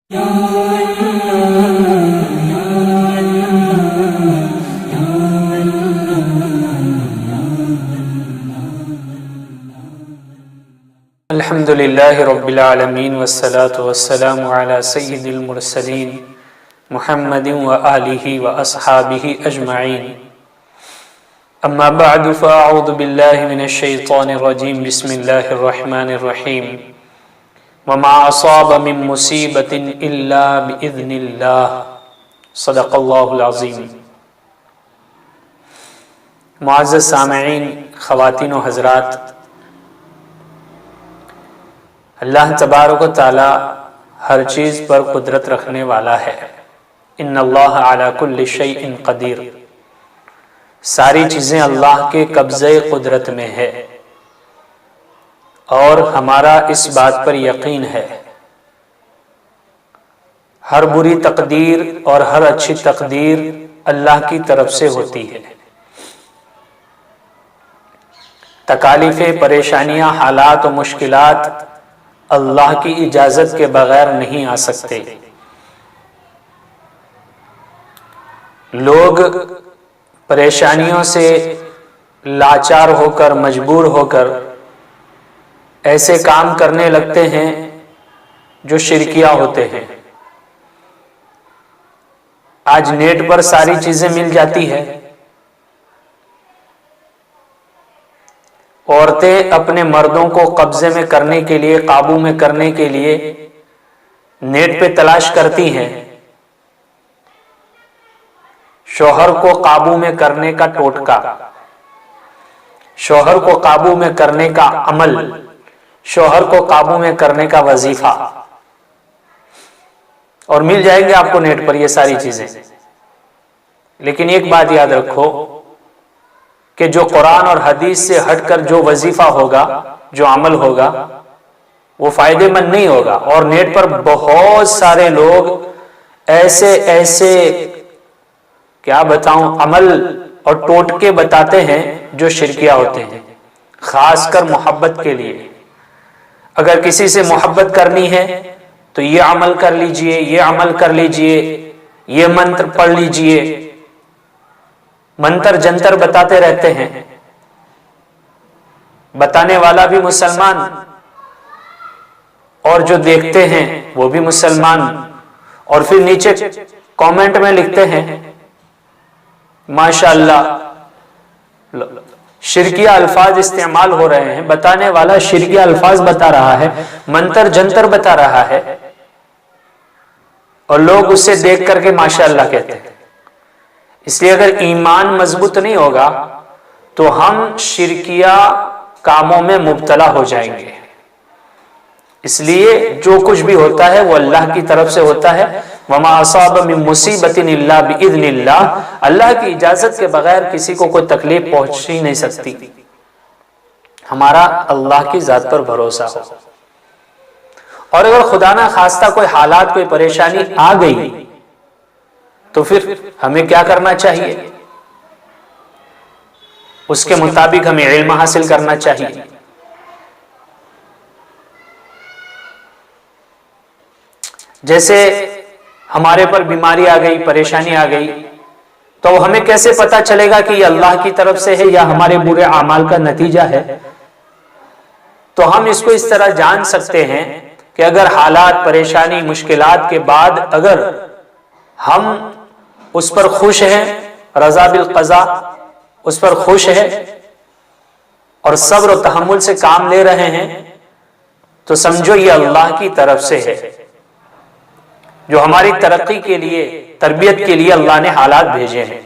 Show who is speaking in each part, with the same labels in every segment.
Speaker 1: الحمد للہ رب العالمین والصلاة والسلام علی سید المرسلین محمد وآلہ واصحابہ اجمعین، اما بعد فاعوذ باللہ من الشیطان الرجیم، بسم اللہ الرحمن الرحیم، وما اصاب من مصیبت الا باذن اللہ، صدق اللہ العظیم۔ معزز سامعین، خواتین و حضرات، اللہ تبارک و تعالی ہر چیز پر قدرت رکھنے والا ہے۔ ان اللہ علی کل شیء قدیر، ساری چیزیں اللہ کے قبضے قدرت میں ہے، اور ہمارا اس بات پر یقین ہے ہر بری تقدیر اور ہر اچھی تقدیر اللہ کی طرف سے ہوتی ہے۔ تکالیفیں، پریشانیاں، حالات و مشکلات اللہ کی اجازت کے بغیر نہیں آ سکتے۔ لوگ پریشانیوں سے لاچار ہو کر، مجبور ہو کر ایسے کام کرنے لگتے ہیں جو شرکیہ ہوتے ہیں۔ آج نیٹ پر ساری چیزیں مل جاتی ہے، عورتیں اپنے مردوں کو قبضے میں کرنے کے لیے، قابو میں کرنے کے لیے نیٹ پہ تلاش کرتی ہیں۔ شوہر کو قابو میں کرنے کا ٹوٹکا، شوہر کو قابو میں کرنے کا عمل، شوہر کو قابو میں کرنے کا وظیفہ، اور مل جائیں گے آپ کو نیٹ پر یہ ساری چیزیں۔ لیکن ایک بات یاد رکھو کہ جو قرآن اور حدیث سے ہٹ کر جو وظیفہ ہوگا، جو عمل ہوگا، وہ فائدے مند نہیں ہوگا۔ اور نیٹ پر بہت سارے لوگ ایسے کیا بتاؤں عمل اور ٹوٹکے بتاتے ہیں جو شرکیہ ہوتے ہیں، خاص کر محبت کے لیے۔ اگر کسی سے محبت کرنی ہے تو یہ عمل کر لیجئے، یہ عمل کر لیجئے، یہ منتر پڑھ لیجئے، منتر جنتر بتاتے رہتے ہیں۔ بتانے والا بھی مسلمان اور جو دیکھتے ہیں وہ بھی مسلمان، اور پھر نیچے کامنٹ میں لکھتے ہیں ماشاءاللہ شرکیہ الفاظ استعمال ہو رہے ہیں، بتانے والا شرکیہ الفاظ بتا رہا ہے، منتر جنتر بتا رہا ہے، اور لوگ اسے دیکھ کر کے ماشاءاللہ کہتے ہیں۔ اس لیے اگر ایمان مضبوط نہیں ہوگا تو ہم شرکیہ کاموں میں مبتلا ہو جائیں گے۔ اس لیے جو کچھ بھی ہوتا ہے وہ اللہ کی طرف سے ہوتا ہے۔ وَمَا أَصَابَ مِن مُّصِيبَةٍ إِلَّا بِإِذْنِ اللَّهِ، اللہ کی اجازت کے بغیر کسی کو کوئی تکلیف پہنچ ہی نہیں سکتی۔ ہمارا اللہ کی ذات پر بھروسہ ہو، اور اگر خدا نہ خواستہ کوئی حالات، کوئی پریشانی آ گئی تو پھر ہمیں کیا کرنا چاہیے؟ اس کے مطابق ہمیں علم حاصل کرنا چاہیے۔ جیسے ہمارے پر بیماری آ گئی، پریشانی آ گئی، تو ہمیں کیسے پتا چلے گا کہ یہ اللہ کی طرف سے ہے یا ہمارے برے اعمال کا نتیجہ ہے؟ تو ہم اس کو اس طرح جان سکتے ہیں کہ اگر حالات، پریشانی، مشکلات کے بعد اگر ہم اس پر خوش ہیں، رضا بالقضاء، اس پر خوش ہے اور صبر و تحمل سے کام لے رہے ہیں، تو سمجھو یہ اللہ کی طرف سے ہے، جو ہماری ترقی کے لیے، تربیت کے لیے اللہ نے حالات بھیجے ہیں۔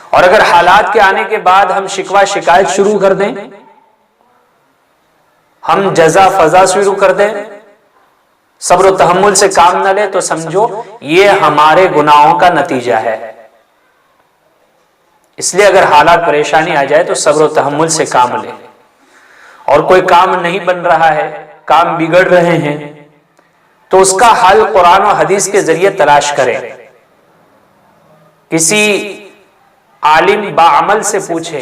Speaker 1: اور اگر حالات کے آنے کے بعد ہم شکوہ شکایت شروع کر دیں، ہم جزا فضا شروع کر دیں، صبر و تحمل سے کام نہ لے، تو سمجھو یہ ہمارے گناہوں کا نتیجہ ہے۔ اس لیے اگر حالات، پریشانی آ جائے تو صبر و تحمل سے کام لے، اور کوئی کام نہیں بن رہا ہے، کام بگڑ رہے ہیں، تو اس کا حل قرآن و حدیث کے ذریعے تلاش کریں۔ کسی عالم باعمل سے پوچھے،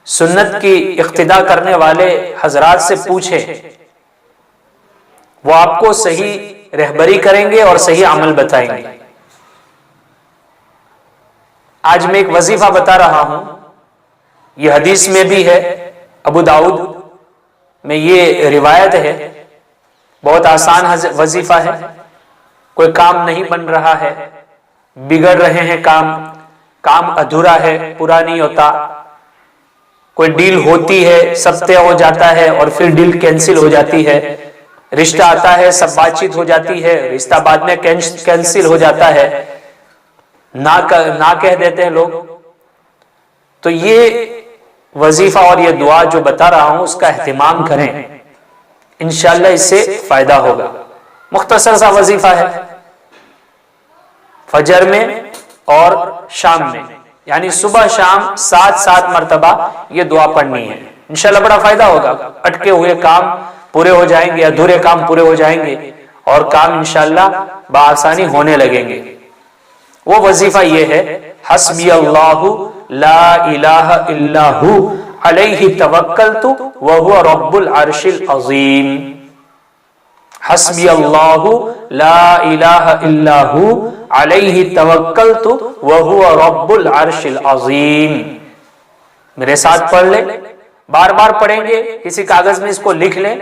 Speaker 1: سنت کی اقتداء کرنے والے حضرات سے پوچھیں، وہ آپ کو صحیح رہبری کریں گے اور صحیح عمل بتائیں گے۔ آج میں ایک وظیفہ بتا رہا ہوں، یہ حدیث میں بھی ہے، ابو داؤد میں یہ روایت ہے، بہت آسان وظیفہ ہے۔ کوئی کام نہیں بن رہا ہے، بگڑ رہے ہیں کام ادھورا ہے، پورا نہیں ہوتا، کوئی ڈیل ہوتی ہے، سب طے ہو جاتا ہے اور پھر ڈیل کینسل ہو جاتی ہے، رشتہ آتا ہے، سب بات چیت ہو جاتی ہے، رشتہ بعد میں کینسل ہو جاتا ہے، نہ کہہ دیتے ہیں لوگ۔ تو یہ وظیفہ اور یہ دعا جو بتا رہا ہوں اس کا اہتمام کریں، انشاءاللہ اس سے فائدہ ہوگا۔ مختصر سا وظیفہ ہے، فجر میں اور شام میں، یعنی صبح شام 7 مرتبہ یہ دعا پڑھنی ہے، انشاءاللہ بڑا فائدہ ہوگا۔ اٹکے ہوئے کام پورے ہو جائیں گے، ادھورے کام پورے ہو جائیں گے اور کام انشاءاللہ بآسانی ہونے لگیں گے۔ وہ وظیفہ یہ ہے، حسبی اللہ لا الہ الا ہو علیہ توکلت وہو رب العرش العظیم۔ حسبی اللہ لا الہ الا ہو علیہ توکلت وہو رب العرش العظیم۔ میرے ساتھ پڑھ لیں، بار بار پڑھیں گے، کسی کاغذ میں اس کو لکھ لیں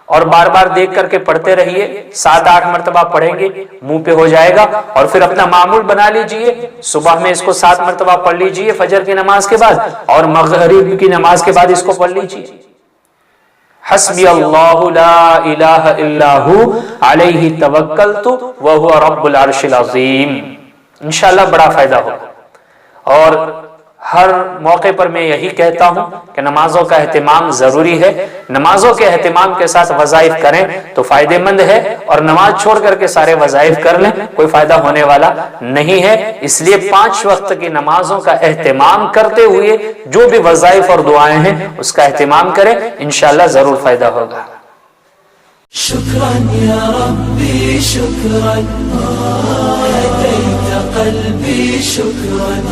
Speaker 1: اور بار بار دیکھ کر کے پڑھتے رہیے، 7-8 مرتبہ پڑھیں گے، منہ پہ ہو جائے گا۔ اور پھر اپنا معمول بنا لیجئے، صبح میں اس کو 7 مرتبہ پڑھ لیجئے فجر کی نماز کے بعد، اور مغرب کی نماز کے بعد اس کو پڑھ لیجئے۔ حسبی اللہ لا الہ الا ہو علیہ توکلت وہو رب العرش العظیم، انشاءاللہ بڑا فائدہ ہوگا۔ اور ہر موقع پر میں یہی کہتا ہوں کہ نمازوں کا اہتمام ضروری ہے، نمازوں کے اہتمام کے ساتھ وظائف کریں تو فائدہ مند ہے، اور نماز چھوڑ کر کے سارے وظائف کر لیں کوئی فائدہ ہونے والا نہیں ہے۔ اس لیے 5 وقت کی نمازوں کا اہتمام کرتے ہوئے جو بھی وظائف اور دعائیں ہیں اس کا اہتمام کریں، انشاءاللہ ضرور فائدہ ہوگا۔
Speaker 2: شکراً یا ربی شکراً، ہدیت قلبی شکراً،